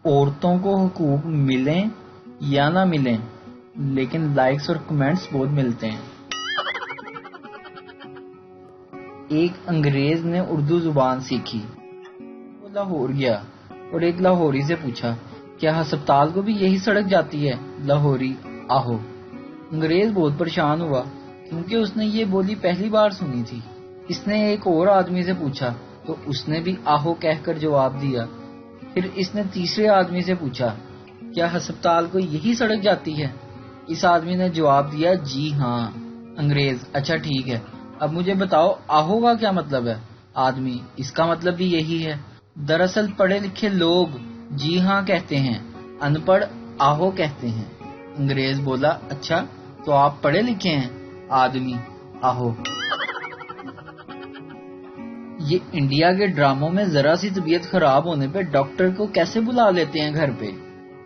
عورتوں کو حقوق ملیں یا نہ ملیں لیکن لائکس اور کمنٹس بہت ملتے ہیں۔ ایک انگریز نے اردو زبان سیکھی، وہ لاہور گیا اور ایک لاہوری سے پوچھا کیا ہسپتال کو بھی یہی سڑک جاتی ہے؟ لاہوری آہو۔ انگریز بہت پریشان ہوا کیونکہ اس نے یہ بولی پہلی بار سنی تھی۔ اس نے ایک اور آدمی سے پوچھا تو اس نے بھی آہو کہہ کر جواب دیا۔ پھر اس نے تیسرے آدمی سے پوچھا کیا ہسپتال کو یہی سڑک جاتی ہے؟ اس آدمی نے جواب دیا جی ہاں۔ انگریز اچھا ٹھیک ہے، اب مجھے بتاؤ آہو کا کیا مطلب ہے؟ آدمی اس کا مطلب بھی یہی ہے۔ دراصل پڑھے لکھے لوگ جی ہاں کہتے ہیں، ان پڑھ آہو کہتے ہیں۔ انگریز بولا اچھا تو آپ پڑھے لکھے ہیں؟ آدمی آہو۔ یہ انڈیا کے ڈراموں میں ذرا سی طبیعت خراب ہونے پہ ڈاکٹر کو کیسے بلا لیتے ہیں گھر پہ،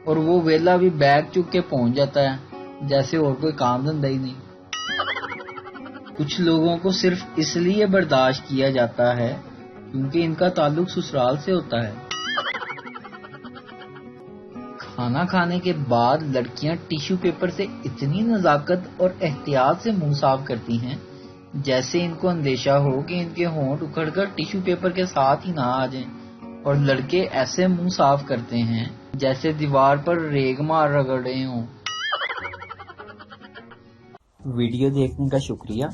اور وہ ویلا بھی بیگ چک کے پہنچ جاتا ہے جیسے اور کوئی کام دھندا ہی نہیں۔ کچھ لوگوں کو صرف اس لیے برداشت کیا جاتا ہے کیونکہ ان کا تعلق سسرال سے ہوتا ہے۔ کھانا کھانے کے بعد لڑکیاں ٹیشو پیپر سے اتنی نزاکت اور احتیاط سے منہ صاف کرتی ہیں جیسے ان کو اندیشہ ہو کہ ان کے ہونٹ اکھڑ کر ٹیشو پیپر کے ساتھ ہی نہ آ جائیں، اور لڑکے ایسے منہ صاف کرتے ہیں جیسے دیوار پر ریگ مار رگڑے ہوں۔ ویڈیو دیکھنے کا شکریہ۔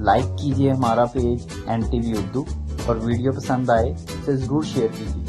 لائک کیجیے ہمارا پیج NTV اردو، اور ویڈیو پسند آئے تو ضرور شیئر کیجیے۔